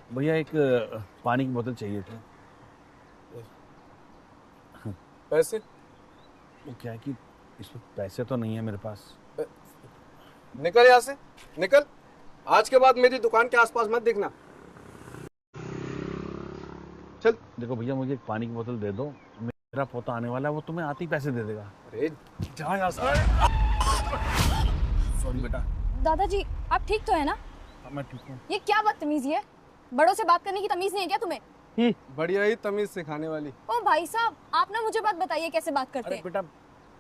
भैया एक पानी की बोतल चाहिए थी। पैसे? वो क्या है कि इसमें पैसे तो नहीं है मेरे पास। निकल यहाँ से, निकल। आज के बाद मेरी दुकान के आसपास मत दिखना। चल। देखो भैया, मुझे एक पानी की बोतल दे दो। मेरा पोता आने वाला है, वो तुम्हें आते ही पैसे दे देगा। अरे जा यहाँ से। सॉरी बेटा। दादाजी, आप ठीक तो है ना? हाँ, मैं ठीक हूँ। ये क्या बदतमीजी है? बड़ों से बात करने की तमीज नहीं है क्या तुम्हें? बढ़िया ही तमीज सिखाने वाली। ओ भाई साहब, आप ना मुझे बात बताइए कैसे बात करते अरे हैं। बेटा,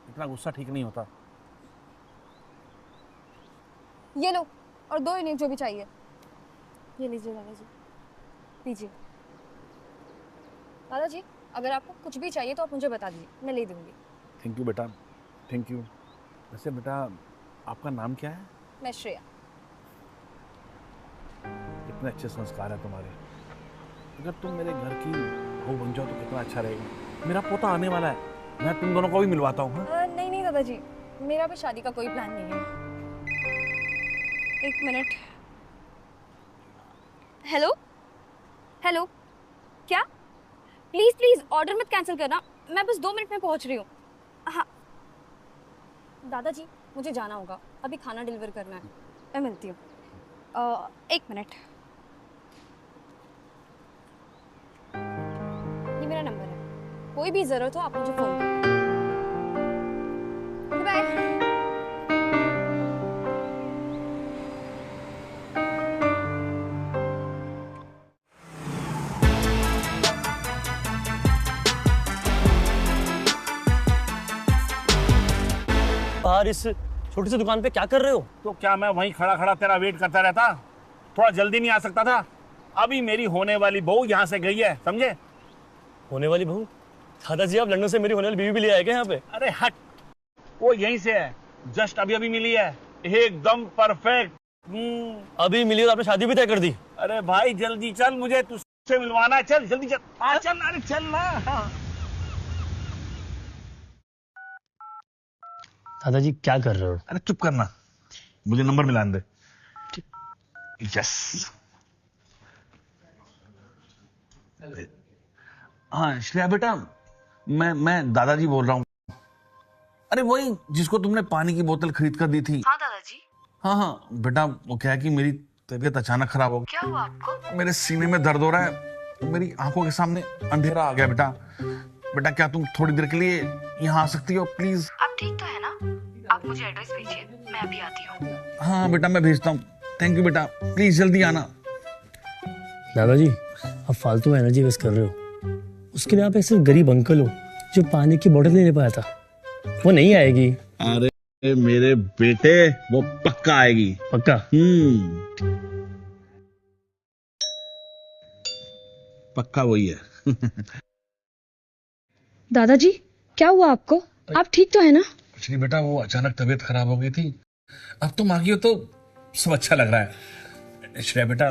इतना गुस्सा ठीक नहीं होता। ये लो, और दो इन्हें जो भी चाहिए। ये लीजिए दादाजी, लीजिए। दादाजी, अगर आपको कुछ भी चाहिए तो आप मुझे बता दीजिए, मैं ले दूंगी। थैंक यू बेटा, थैंक यू। वैसे बेटा, आपका नाम क्या है? मैं श्रेया। कितने अच्छे संस्कार है तुम्हारे। अगर तुम मेरे घर की बहू बन जाओ तो कितना अच्छा रहेगा। मेरा पोता आने वाला है, मैं तुम दोनों को भी मिलवाता हूँ। नहीं नहीं दादाजी, मेरा भी शादी का कोई प्लान नहीं है। एक मिनट। हेलो हेलो, क्या? प्लीज प्लीज ऑर्डर मत कैंसिल करना, मैं बस 2 मिनट में पहुंच रही हूँ। हाँ दादाजी, मुझे जाना होगा, अभी खाना डिलीवर करना है। मैं मिलती हूँ। 1 मिनट। ये मेरा नंबर है, कोई भी जरूरत हो आप मुझे फोन करो। बाय। बाहर इस छोटी सी दुकान पे क्या कर रहे हो? तो क्या मैं वहीं खड़ा खड़ा तेरा वेट करता रहता? थोड़ा जल्दी नहीं आ सकता था? अभी मेरी होने वाली बहू यहाँ से गई है, समझे? होने वाली बहू? दादाजी, आप लंदन से मेरी होने वाली बीवी भी ले आए क्या यहाँ पे? अरे हट, वो यहीं से है, जस्ट अभी अभी मिली है, एकदम परफेक्ट। अभी मिली और आपने शादी भी तय कर दी? अरे भाई जल्दी चल, मुझे तुझसे मिलवाना है। चल जल्दी चल, आ चल, अरे चल ना। हाँ। दादाजी क्या कर रहे हो? अरे चुप करना, मुझे नंबर मिलाने दे। यस। हाँ श्रेया बेटा, मैं दादाजी बोल रहा हूँ। अरे वही जिसको तुमने पानी की बोतल खरीद कर दी थी। हाँ दादाजी। हाँ हाँ बेटा, वो क्या है कि मेरी तबीयत अचानक खराब हो गई। क्या हुआ आपको? मेरे सीने में दर्द हो रहा है, मेरी आंखों के सामने अंधेरा आ गया। बेटा बेटा, क्या तुम थोड़ी देर के लिए यहाँ आ सकती हो प्लीज? आप ठीक तो है ना? आप मुझे एड्रेस भेजिए, मैं अभी आती हूँ। हाँ बेटा, मैं भेजता हूँ। थैंक यू बेटा, प्लीज जल्दी आना। दादाजी, आप फालतू में एनर्जी वेस्ट कर रहे हो। उसके लिए आप एक सिर्फ गरीब अंकल हो जो पानी की बोतल नहीं ले पाया था। वो नहीं आएगी। अरे मेरे बेटे, वो पक्का आएगी। पक्का? पक्का वही है। दादाजी, क्या हुआ आपको? आप ठीक तो है ना? कुछ नहीं बेटा, वो अचानक तबीयत खराब हो गई थी। अब तुम आ गई हो तो सब अच्छा लग रहा है। श्रेया बेटा,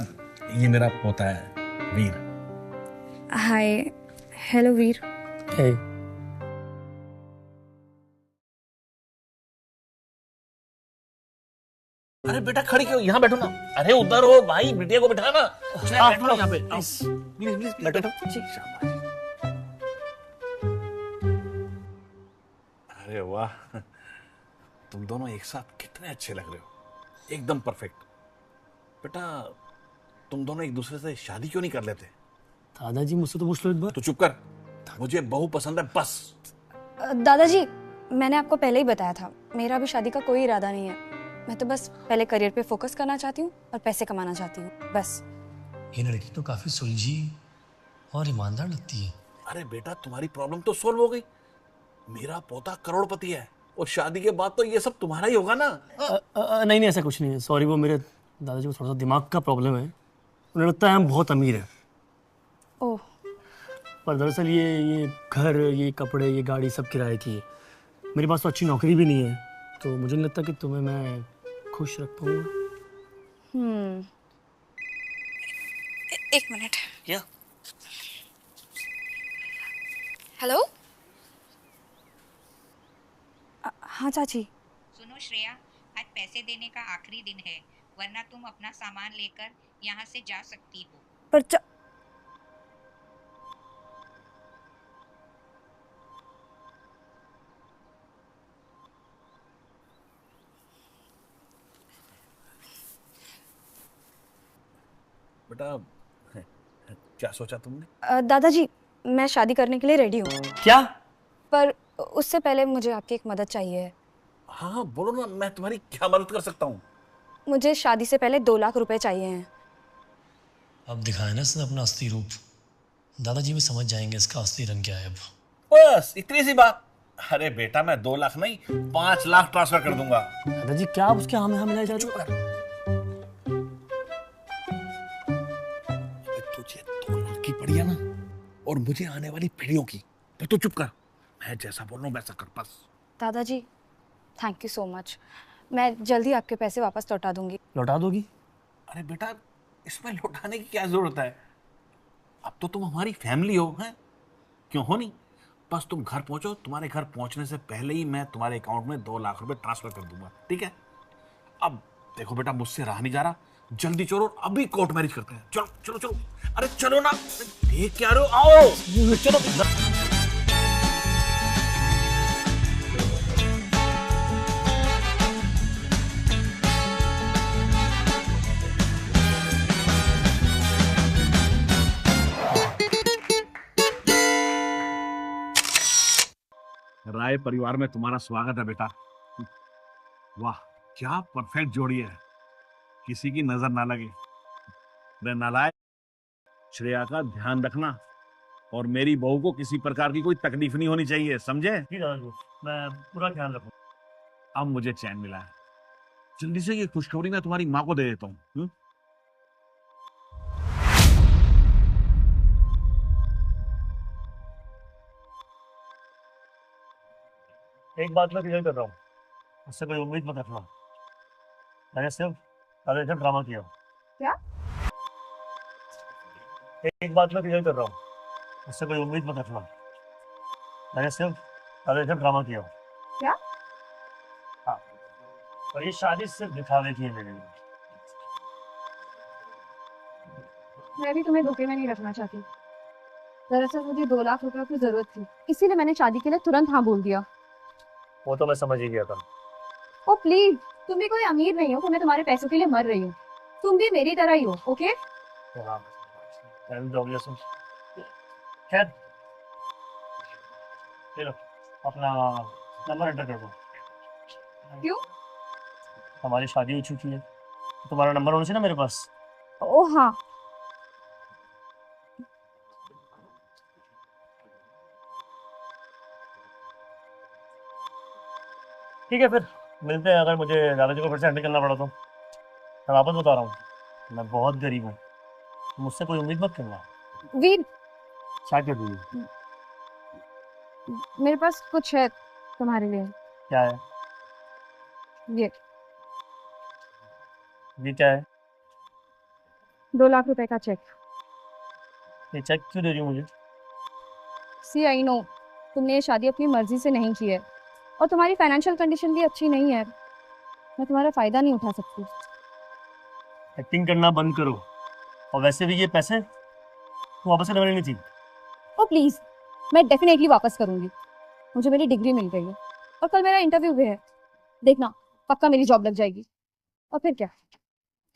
ये मेरा पोता है वीर। हाय। हेलो वीर। हे। अरे बेटा खड़ी क्यों, यहाँ बैठो ना। अरे उधर हो भाई, बिटिया को बिठा ना। बैठो ना यहाँ पे, प्लीज प्लीज बैठो। अरे वाह, तुम दोनों एक साथ कितने अच्छे लग रहे हो, एकदम परफेक्ट। बेटा, तुम दोनों एक दूसरे से शादी क्यों नहीं कर लेते? दादाजी, मुझसे तो पूछ लो एक बार। तो चुप कर, मुझे बहू पसंद है बस। दादाजी, मैंने आपको पहले ही बताया था, मेरा भी शादी का कोई इरादा नहीं है। मैं तो बस पहले करियर पे फोकस करना चाहती हूँ और पैसे कमाना चाहती हूँ, बस। ये लड़की तो काफी सुलझी और ईमानदार लगती है। अरे बेटा, तुम्हारी प्रॉब्लम तो सोल्व हो गई। मेरा पोता करोड़पति है और शादी के बाद तो ये सब तुम्हारा ही होगा ना। नहीं नहीं, ऐसा कुछ नहीं है। सॉरी, वो मेरे दादाजी को थोड़ा सा दिमाग का प्रॉब्लम है। उन्हें लगता है हम बहुत अमीर हैं। ओह। पर दरअसल ये घर, ये कपड़े, ये गाड़ी सब किराए की है। मेरे पास तो अच्छी नौकरी भी नहीं है, तो मुझे नहीं लगता कि तुम्हें मैं खुश रख पाऊंगा। एक मिनट। क्या? हेलो। हाँ चाची। सुनो श्रेया, आज पैसे देने का आखिरी दिन है, वरना तुम अपना सामान लेकर यहाँ से जा सकती हो। पर बेटा क्या सोचा तुमने? दादाजी, मैं शादी करने के लिए रेडी हूँ, क्या? पर उससे पहले मुझे आपकी एक मदद चाहिए है। हाँ हाँ बोलो ना, मैं तुम्हारी क्या मदद कर सकता हूँ? मुझे शादी से पहले 2 लाख रुपए चाहिए हैं। अब दिखाया ना इसने अपना असली रूप। दादाजी भी समझ जाएंगे इसका असली रंग क्या है अब। बस इतनी सी बात। अरे बेटा, मैं 2 लाख नहीं 5 लाख ट्रांसफर कर दूंगा। दादाजी क्या आप उसके हाँ में हाँ मिलाई जा रहे हो? अबे तुझे 2 लाख की पड़ी है ना, और मुझे आने वाली पीढ़ियों की, तो तू चुप कर। मैं जैसा बोल रहा हूँ वैसा कर बस। दादाजी, थैंक यू सो मच। मैं जल्दी आपके पैसे वापस लौटा दूंगी। लौटा दोगी? अरे बेटा, इसमें लौटाने की क्या जरूरत है? अब तो तुम हमारी फैमिली हो, हैं? क्यों हो नहीं? बस तुम घर पहुंचो, तुम्हारे घर पहुंचने से पहले ही मैं तुम्हारे अकाउंट में 2 लाख रुपए ट्रांसफर कर दूंगा, ठीक है? अब देखो बेटा, मुझसे रहा नहीं जा रहा, जल्दी चलो, अभी कोर्ट मैरिज करते हैं। चलो चलो चलो, अरे चलो ना, देख क्या रहे हो, आओ चलो। राय परिवार में तुम्हारा स्वागत है बेटा। वाह, क्या परफेक्ट जोड़ी है, किसी की नजर ना लगे। रे नालायक, श्रेया का ध्यान रखना, और मेरी बहू को किसी प्रकार की कोई तकलीफ नहीं होनी चाहिए, समझे? जी दादाजी, मैं पूरा ख्याल रखूंगा। अब मुझे चैन मिला है, जल्दी से ये खुशखबरी मैं तुम्हारी माँ को दे देता हूँ। एक बात मैं क्लियर कर रहा हूँ, उससे कोई उम्मीद मत रखना। मैंने सिर्फ सारे दिन ड्रामा किया। क्या? एक बात मैं क्लियर कर रहा हूँ, उससे कोई उम्मीद मत रखना। मैंने सिर्फ सारे दिन ड्रामा किया। क्या? हाँ, और ये शादी सिर्फ दिखावे की है मेरे लिए। मैं भी तुम्हें धोखे में नहीं रखना चाहती। दरअसल मुझे 2 लाख रुपए की जरूरत थी, इसीलिए मैंने शादी के लिए तुरंत हाँ बोल दिया। वो तो मैं समझ ही गया था। ओ प्लीज, तुम भी कोई अमीर नहीं हो कि मैं तुम्हारे पैसों के लिए मर रही हूँ। तुम भी मेरी तरह ही हो, ओके? तो हाँ, खैर, चलो अपना नंबर एंटर कर दो। क्यों? हमारी शादी हो चुकी है, तुम्हारा नंबर होना चाहिए ना मेरे पास। ओ हाँ। ठीक है, फिर मिलते हैं। अगर मुझे दादाजी को फिर से हैंडल करना पड़ा तो मैं वापस बता रहा हूँ, मैं बहुत गरीब हूँ, मुझसे कोई उम्मीद मत करना। वीर, क्या कर रही है? मेरे पास कुछ है तुम्हारे लिए। क्या है? ये क्या है? 2 लाख रुपए का चेक। ये चेक क्यों दे रही हो मुझे? सी आई नो, तुमने ये शादी अपनी मर्जी से नहीं की है, और तुम्हारी फाइनेंशियल कंडीशन भी अच्छी नहीं है। मैं तुम्हारा फायदा नहीं उठा सकती। एक्टिंग करना बंद करो, और वैसे भी ये पैसे तुम वापस करने वाली नहीं थी। ओ प्लीज, मैं डेफिनेटली वापस करूंगी। मुझे मेरी डिग्री मिल गई है, और कल मेरा इंटरव्यू भी है। देखना, पक्का मेरी जॉब लग जाएगी। और फिर क्या,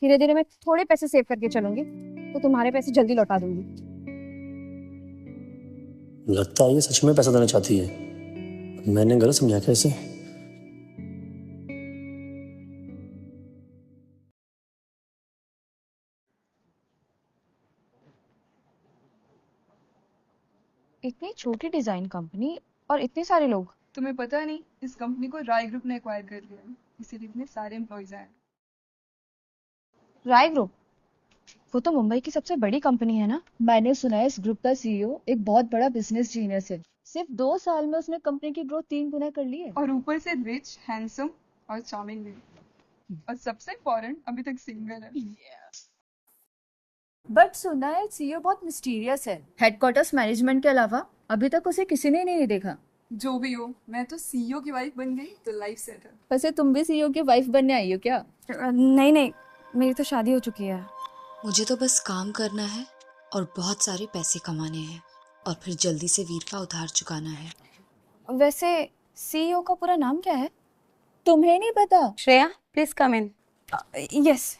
धीरे धीरे मैं थोड़े पैसे सेव करके चलूंगी, तो तुम्हारे पैसे जल्दी लौटा दूंगी। लगता है ये सच में पैसा देना चाहती है। मैंने गलत समझा क्या इसे? इतनी छोटी डिजाइन कंपनी और इतने सारे लोग। तुम्हें पता नहीं, इस कंपनी को राय ग्रुप ने एक्वायर कर लिया है, इसीलिए इतने सारे एम्प्लॉइज हैं। राय ग्रुप, वो तो मुंबई की सबसे बड़ी कंपनी है ना? मैंने सुना है इस ग्रुप का सीईओ एक बहुत बड़ा बिजनेस जीनियस है। सिर्फ 2 साल में उसने कंपनी की ग्रोथ 3 गुना कर ली है। और ऊपर से रिच, हैंडसम और चार्मिंग भी। और सबसे इम्पोर्टेंट, अभी तक सिंगल है। बट सुना है सीईओ बहुत मिस्टीरियस है। हेडक्वार्टर्स मैनेजमेंट के अलावा अभी तक उसे किसी ने नहीं देखा। जो भी हो, मैं तो सीईओ की वाइफ बन गई तो लाइफ सेट है। वैसे तुम भी सीईओ की वाइफ बनने आई हो क्या? नहीं नहीं, मेरी तो शादी हो चुकी है। मुझे तो बस काम करना है और बहुत सारे पैसे कमाने हैं और फिर जल्दी से वीर का उधार चुकाना है। वैसे सीईओ का पूरा नाम क्या है? तुम्हें नहीं पता? Shreya, please come in. Yes.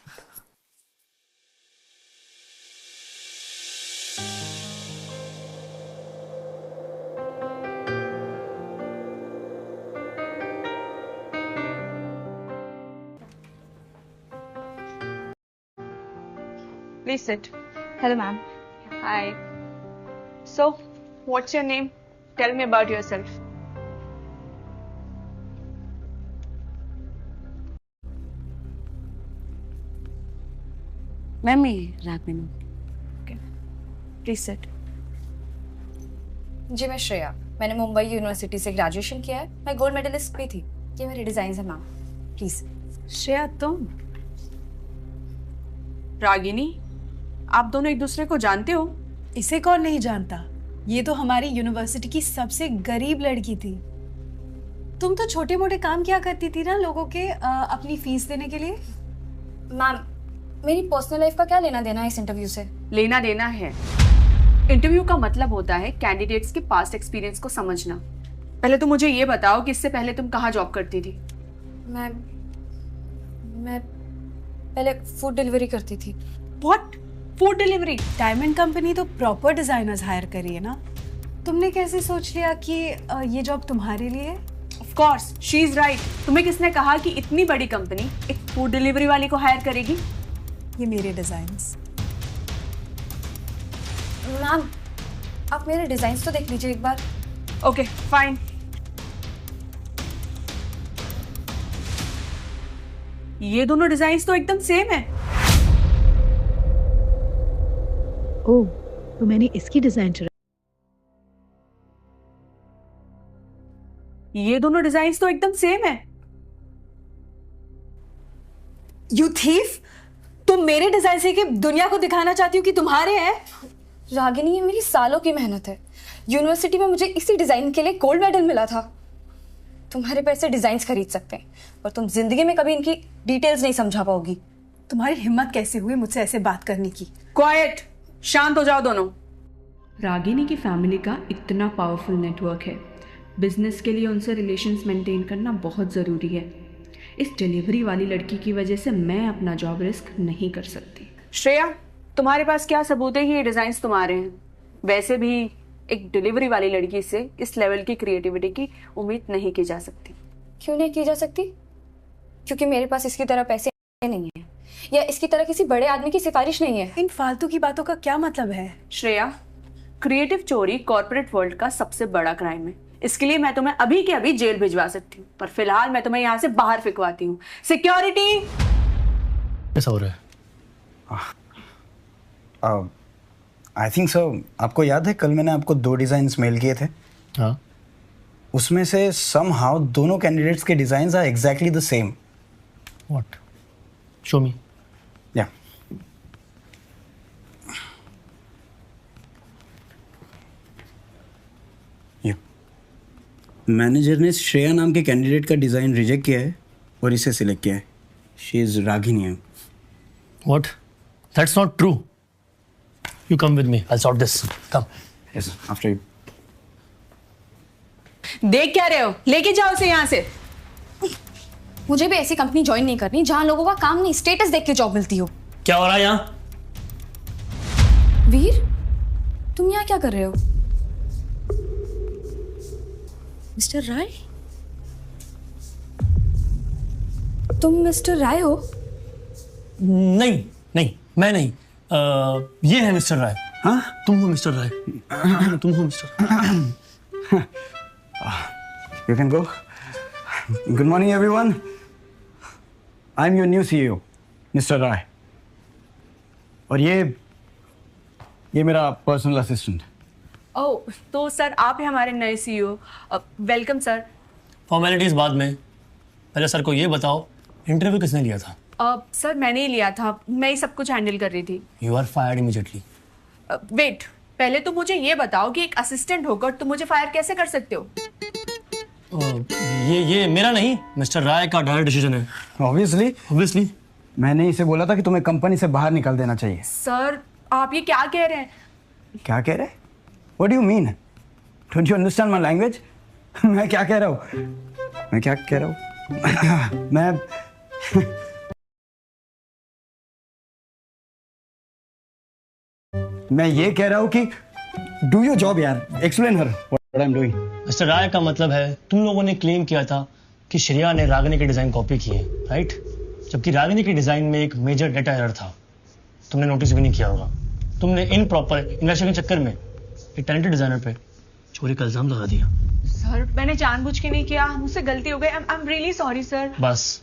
Please sit. Hello ma'am. Hi. So, what's your name? Tell me about yourself. Ma'am मैं रागनी। Okay, please sit. जी मैं श्रेया, मैंने मुंबई यूनिवर्सिटी से ग्रेजुएशन किया है। मैं गोल्ड मेडलिस्ट भी थी। ये मेरे डिजाइन है मैम, प्लीज। श्रेया तुम? रागिनी, आप दोनों एक दूसरे को जानते हो? इसे कौन नहीं जानता? ये तो हमारी यूनिवर्सिटी की सबसे गरीब लड़की थी। तुम तो छोटे मोटे काम किया करती थी ना लोगों के अपनी फीस देने के लिए। मैम मेरी पर्सनल लाइफ का क्या लेना देना है इस इंटरव्यू से? लेना देना है। इंटरव्यू का मतलब होता है कैंडिडेट्स के पास्ट एक्सपीरियंस को समझना। पहले तो मुझे ये बताओ कि इससे पहले तुम कहाँ जॉब करती थी? मैं पहले फूड डिलीवरी करती थी। What? Food delivery? Diamond company तो प्रॉपर डिजाइनर्स हायर करी है ना। तुमने कैसे सोच लिया कि ये जॉब तुम्हारे लिए है? Of course, she is right. तुम्हें किसने कहा कि इतनी बड़ी कंपनी एक फूड डिलीवरी वाली को हायर करेगी? ये मेरे डिजाइन्स। मैम आप मेरे डिजाइन्स तो देख लीजिए एक बार। Okay fine. ये दोनों डिजाइन्स तो एकदम सेम है। ओह, तो मैंने इसकी डिजाइन चुरा। ये दोनों डिजाइन्स तो एकदम सेम है। You thief! तुम मेरे डिजाइन से कि दुनिया को दिखाना चाहती हो कि तुम्हारे हैं। रागिनी ये मेरी सालों की मेहनत है। यूनिवर्सिटी में मुझे इसी डिजाइन के लिए गोल्ड मेडल मिला था। तुम्हारे पैसे डिजाइन्स खरीद सकते हैं और तुम जिंदगी में कभी इनकी डिटेल्स नहीं समझा पाओगी। तुम्हारी हिम्मत कैसे हुई मुझसे ऐसे बात करने की? क्वाइट, शांत हो जाओ दोनों। रागिनी की फैमिली का इतना पावरफुल नेटवर्क है। बिजनेस के लिए उनसे रिलेशंस मेंटेन करना बहुत ज़रूरी है। इस डिलीवरी वाली लड़की की वजह से मैं अपना जॉब रिस्क नहीं कर सकती। श्रेया, तुम्हारे पास क्या सबूत है कि ये डिजाइन्स तुम्हारे हैं? वैसे भी एक डिलीवरी वाली लड़की से इस लेवल की क्रिएटिविटी की उम्मीद नहीं की जा सकती। क्यों नहीं की जा सकती? क्योंकि मेरे पास इसकी तरह पैसे नहीं है या इसकी तरह किसी बड़े आदमी की सिफारिश नहीं है। इन फालतू की बातों का क्या मतलब है? श्रेया, क्रिएटिव चोरी कॉर्पोरेट वर्ल्ड का सबसे बड़ा क्राइम है। इसके लिए मैं तुम्हें अभी के अभी जेल भिजवा सकती हूँ, पर फिलहाल मैं तुम्हें यहाँ से बाहर फिकवाती हूँ। सिक्योरिटी! ऐसा हो रहा है। I think so. आपको याद है कल मैंने आपको 2 डिज़ाइंस मेल किए थे? हाँ। उसमें से समहाउ दोनों कैंडिडेट्स के designs are exactly the same. What? Show me. या मैनेजर ने श्रेया नाम के कैंडिडेट का डिज़ाइन रिजेक्ट किया है और इसे सिलेक्ट किया है। She is Ragini. What? That's not true. You come with me. I'll sort this. Come. Yes, after you. देख क्या रहे हो? लेके जाओ उसे यहाँ से। मुझे भी ऐसी कंपनी ज्वाइन नहीं करनी जहां लोगों का काम नहीं स्टेटस देख के जॉब मिलती हो। क्या हो रहा है यहाँ? वीर, तुम यहाँ क्या कर रहे हो? मिस्टर राय? तुम मिस्टर राय हो? नहीं नहीं, मैं नहीं। ये है मिस्टर राय। हाँ? तुम हो मिस्टर राय। तुम हो mister. You can go. Good morning, everyone. I'm your new CEO, Mr. Rai. और ये मेरा पर्सनल असिस्टेंट। ओह, तो सर आप हैं हमारे नए सीईओ। Welcome sir. फॉर्मेलिटीज बाद में, पहले सर को ये बताओ इंटरव्यू किसने लिया था? सर मैंने ही लिया था, मैं ही सब कुछ हैंडल कर रही थी। You are fired immediately. Wait, पहले तो मुझे ये बताओ कि एक असिस्टेंट होकर तुम मुझे फायर कैसे कर सकते हो? ये मेरा नहीं, मिस्टर राय का डायरेक्ट डिसीजन है। Obviously obviously. मैंने इसे बोला था कि तुम्हें कंपनी से बाहर निकाल देना चाहिए। सर आप ये क्या कह रहे हैं? क्या कह रहे? What do you mean? Don't you understand my language? मैं क्या कह रहा हूँ? मैं क्या कह रहा हूँ? मैं ये कह रहा हूँ कि do your job यार. Explain her what I'm doing. Mister Rai का मतलब है तुम लोगों ने क्लेम किया था कि श्रेया ने रागिनी के डिजाइन कॉपी किए, राइट? जबकि रागिनी के डिजाइन में एक मेजर डेटा एरर था, तुमने नोटिस भी नहीं किया होगा। तुमने इन प्रॉपर इन्वेस्टिगेशन के चक्कर में एक टैलेंटेड डिजाइनर पे चोरी का इल्जाम लगा दिया। सर मैंने जानबूझ के नहीं किया, मुझसे गलती हो गई। I am really sorry sir. बस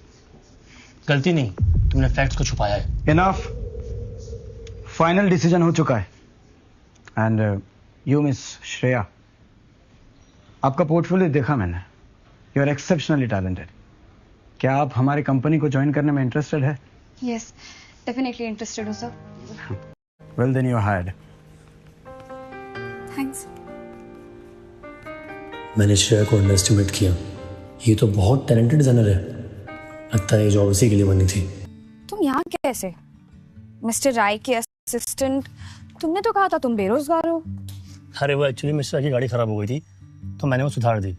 गलती नहीं, तुमने फैक्ट्स को छुपाया है। Enough. फाइनल डिसीजन हो चुका है। एंड यू मिस श्रेया, आपका पोर्टफोलियो देखा मैंने, यू आर एक्सेप्शनली टैलेंटेड। क्या आप हमारी कंपनी को ज्वाइन करने में इंटरेस्टेड है? यस, डेफिनेटली इंटरेस्टेड हूँ sir. Well then you are hired. Thanks. मैंने श्रेया को अंडर एस्टिमेट किया, ये तो बहुत टैलेंटेड डिजाइनर है, लगता है ये जॉब इसी के लिए बनी थी। तुम यहाँ कैसे? मिस्टर राय के असिस्टेंट, तुमने तो कहा था तुम बेरोजगार हो। अरे वो एक्चुअली मिस्टर की गाड़ी खराब हो गई थी तो मैंने वो सुधार दी,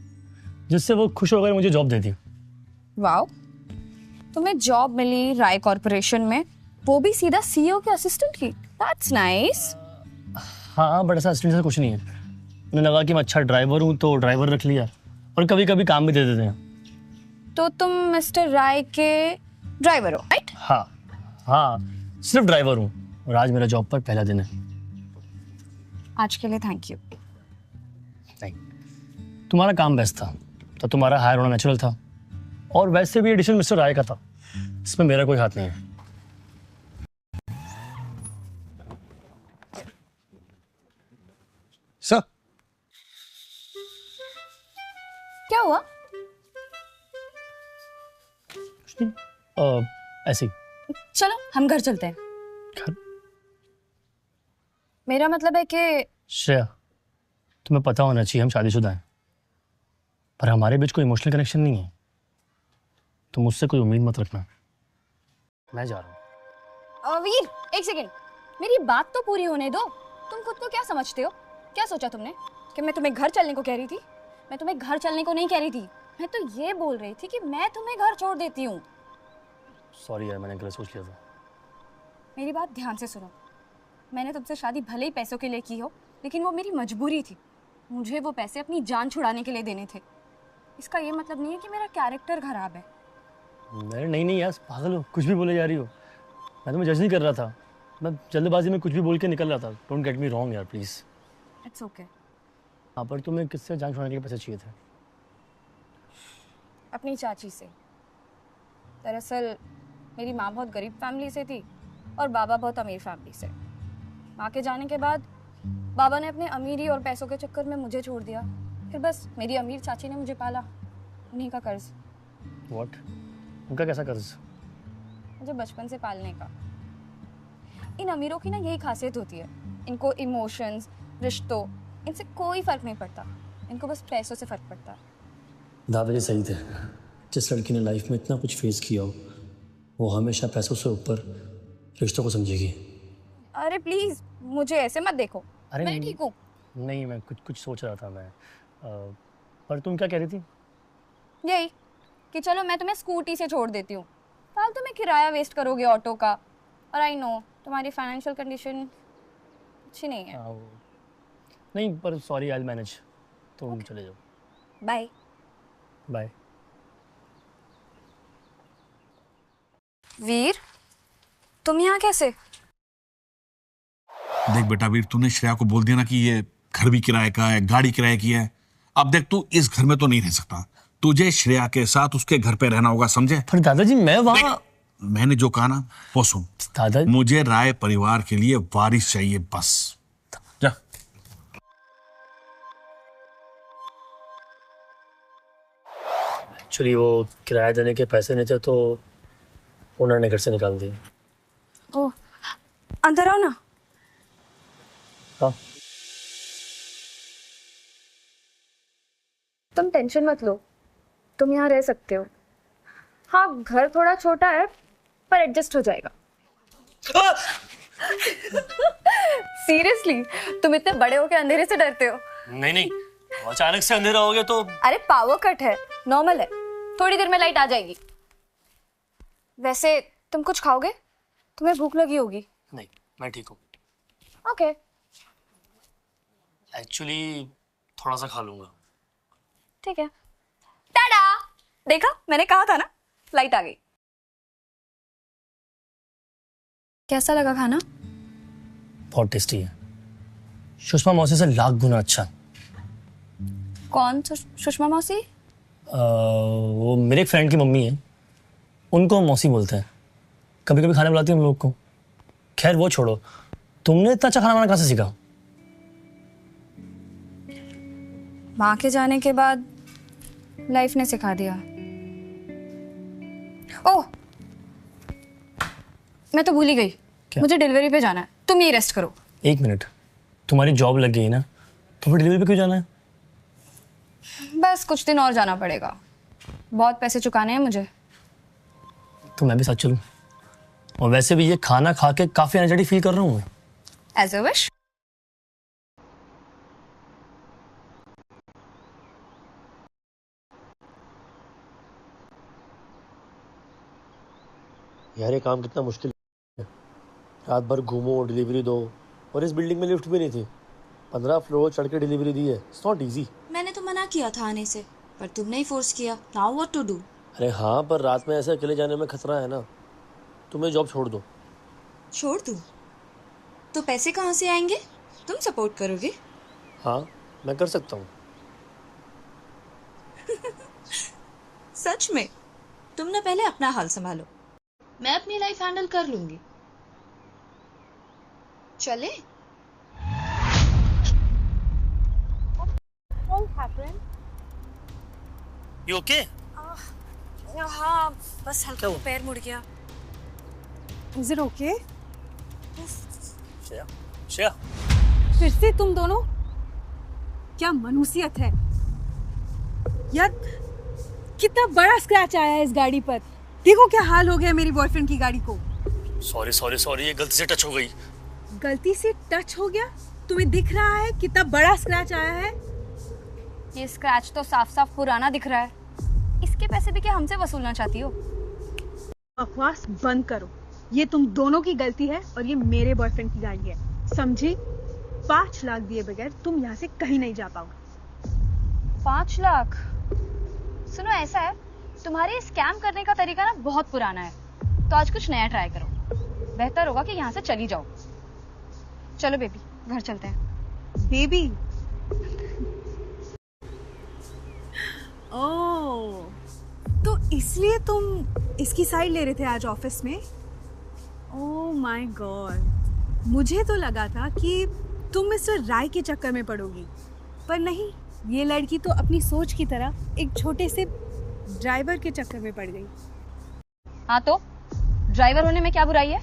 जिससे वो खुश होकर मुझे जॉब दे दी। वाओ, तुम्हें जॉब मिली राय कॉर्पोरेशन में, वो भी सीधा सीईओ के असिस्टेंट की। That's nice. हाँ बट ऐसा असिस्टेंट से कुछ नहीं है, उन्हें लगा कि मैं अच्छा ड्राइवर हूँ तो ड्राइवर रख लिया, और कभी कभी काम भी दे देते हैं। तो तुम मिस्टर राय के ड्राइवर हो, राइट? हाँ हाँ, सिर्फ ड्राइवर हूँ, और आज मेरा जॉब पर पहला दिन है। आज के लिए थैंक यू। नहीं, तुम्हारा काम बेस्ट था तो तुम्हारा हायर होना नेचुरल था, और वैसे भी एडिशन मिस्टर राय का था, इसमें मेरा कोई हाथ नहीं है। सर, क्या हुआ? ऐसे ही। चलो हम घर चलते हैं। घर? मेरा मतलब है कि श्रेया, तुम्हें पता होना चाहिए हम शादीशुदा हैं, पर हमारे बीच कोई इमोशनल कनेक्शन नहीं है, तुम मुझसे कोई उम्मीद मत रखना। मैं जा रहा हूँ। वीर, एक सेकंड, मेरी बात तो पूरी होने दो। तुम खुद को क्या समझते हो? क्या सोचा तुमने कि मैं तुम्हें घर चलने को कह रही थी? मैं तुम्हें घर चलने को नहीं कह रही थी, मैं तो ये बोल रही थी कि मैं तुम्हें घर छोड़ देती हूँ। सॉरी यार, मैंने गलत सोच लिया था। मेरी बात ध्यान से सुनो। मैंने तुमसे शादी भले ही पैसों के लिए की हो, लेकिन वो मेरी मजबूरी थी। मुझे वो पैसे अपनी जान छुड़ाने के लिए देने थे। इसका ये मतलब नहीं है कि मेरा कैरेक्टर खराब है। नहीं यार, पागल हो, कुछ भी बोले जा रही हो। मैं तुम्हें जज नहीं कर रहा था, मैं जल्दबाजी में कुछ भी बोल के निकल रहा था। डोंट गेट मी रॉन्ग यार, प्लीज। It's okay. हाँ, पर तुम्हें किससे जान छुड़ाने के लिए पैसे चाहिए थे? अपनी चाची से। दरअसल मेरी माँ बहुत गरीब फैमिली से थी और बाबा बहुत अमीर फैमिली से। माँ के जाने के बाद बाबा ने अपने अमीरी और पैसों के चक्कर में मुझे छोड़ दिया। फिर बस मेरी अमीर चाची ने मुझे पाला, उन्हीं का कर्ज। व्हाट? उनका कैसा कर्ज? मुझे बचपन से पालने का। इन अमीरों की ना यही खासियत होती है, इनको इमोशंस, रिश्तों, इनसे कोई फर्क नहीं पड़ता, इनको बस पैसों से फर्क पड़ता है। दादाजी सही थे, जिस लड़की ने लाइफ में इतना कुछ फेस किया हो, वो हमेशा पैसों से ऊपर रिश्तों को समझेगी। अरे प्लीज मुझे ऐसे मत देखो। अरे मैं ठीक हूँ। नहीं, मैं कुछ सोच रहा था मैं। पर तुम क्या कह रही थी? यही कि चलो मैं तुम्हें स्कूटी से छोड़ देती हूँ, फालतू में किराया वेस्ट करोगे ऑटो का, और आई नो तुम्हारी फाइनेंशियल कंडीशन अच्छी नहीं है। नहीं, पर सॉरी, आई विल मैनेज। तुम चले जाओ। Bye bye. वीर, तुम यहाँ कैसे? देख बेटा वीर, तूने श्रेया को बोल दिया ना कि ये घर भी किराए का है, गाड़ी किराए की है। अब देख, तू इस घर में तो नहीं रह सकता, तुझे श्रेया के साथ उसके घर पे रहना होगा, समझे? पर दादाजी मैं वहाँ, मैंने जो कहा ना वो सुन। दादा, मुझे राय परिवार के लिए वारिस चाहिए, बस। जा। एक्चुअली वो किराया देने के पैसे नहीं थे तो ओनर ने घर से निकाल दिए। ओह, अंदर आओ ना। हाँ। तुम टेंशन मत लो, तुम यहाँ रह सकते हो। हाँ, घर थोड़ा छोटा है पर एडजस्ट हो जाएगा। सीरियसली तुम इतने बड़े हो के अंधेरे से डरते हो? नहीं नहीं, अचानक से अंधेरा हो गया तो। अरे पावर कट है, नॉर्मल है, थोड़ी देर में लाइट आ जाएगी। वैसे तुम कुछ खाओगे? तुम्हें भूख लगी होगी। नहीं, मैं ठीक हूँ। ओके। एक्चुअली थोड़ा सा खा लूंगा। ठीक है। टाडा! देखा, मैंने कहा था ना, लाइट आ गई। कैसा लगा खाना? बहुत टेस्टी है, सुषमा मौसी से लाख गुना अच्छा। कौन सुषमा मौसी? वो मेरे एक फ्रेंड की मम्मी है, उनको हम मौसी बोलते हैं। कभी कभी खाने बुलाती है हम लोग को। खैर वो छोड़ो, तुमने इतना अच्छा खाना बनाना कहाँ से सीखा? माँ के जाने के बाद लाइफ ने सिखा दिया। ओह, मैं तो भूल ही गई। क्या? मुझे डिलीवरी पे जाना है, तुम यही रेस्ट करो। एक मिनट, तुम्हारी जॉब लग गई ना, तो फिर डिलीवरी पे क्यों जाना है? बस कुछ दिन और जाना पड़ेगा, बहुत पैसे चुकाने हैं मुझे। तो मैं भी साथ चलूं? और वैसे भी ये खाना खा के काफी एनर्जेटिक फील कर रहा हूँ मैं। As a wish. यार ये काम कितना मुश्किल है। रात भर घूमो, डिलीवरी दो, और इस बिल्डिंग में लिफ्ट भी नहीं थी। 15 फ्लोर चढ़ के डिलीवरी दी है। It's not easy. मैंने तो मना किया था आने से, पर तुमने ही फोर्स किया। Now what to do? अरे हाँ, पर रात में ऐसे अकेले जाने में खतरा है ना। तुम्हें जॉब छोड़ दो। छोड़ दूं? तो पैसे कहाँ से आएंगे? तुम सपोर्ट करोगे? हाँ, मैं कर सकता हूँ। सच में? तुम ना पहले अपना हाल संभालो, मैं अपनी लाइफ हैंडल कर लूंगी। चले? You okay? हाँ, बस हल्का पैर मुड़ गया। Is it okay? श्रेया, फिर से तुम दोनों? क्या मनुष्यत है यार, कितना बड़ा स्क्रैच आया है इस गाड़ी पर। देखो क्या हाल हो गया मेरी बॉयफ्रेंड की गाड़ी को। सॉरी, ये गलती से टच हो गई। गलती से टच हो गया? तुम्हें दिख रहा है कितना बड़ा स्क्रैच आया है? ये स्क्रैच तो साफ साफ पुराना दिख रहा है। इसके पैसे भी क्या हमसे वसूलना चाहती हो? बकवास बंद करो, ये तुम दोनों की गलती है और ये मेरे बॉयफ्रेंड की गाड़ी है, समझी? 5 लाख दिए बगैर तुम यहाँ से कहीं नहीं जा पाओगे। 5 लाख? सुनो, ऐसा है, तुम्हारे स्कैम करने का तरीका ना बहुत पुराना है, तो आज कुछ नया ट्राई करो। बेहतर होगा कि यहाँ से चली जाओ। चलो बेबी, घर चलते हैं। बेबी? ओह, तो इसलिए तुम इसकी साइड ले रहे थे आज ऑफिस में? ओह माय गॉड, मुझे तो लगा था कि तुम मिस्टर राय के चक्कर में पड़ोगी, पर नहीं, ये लड़की तो अपनी सोच की तरह एक छोटे से ड्राइवर के चक्कर में पड़ गई। हाँ तो ड्राइवर होने में क्या बुराई है?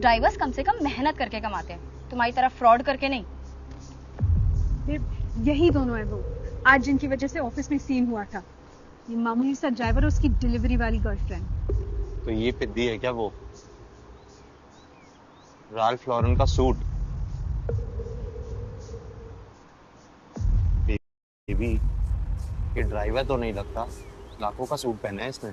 ड्राइवर्स कम से कम मेहनत करके कमाते हैं, तुम्हारी तरह फ्रॉड करके नहीं। फिर यही दोनों है वो आज जिनकी वजह से ऑफिस में सीन हुआ था। ये मामूली सा ड्राइवर, उसकी डिलीवरी वाली गर्लफ्रेंड। तो ये पिद्दी है क्या वो? राल्फ लॉरेन का सूट? बेबी, ये ड्राइवर तो नहीं लगता, लाखों का सूट पहना है इसने।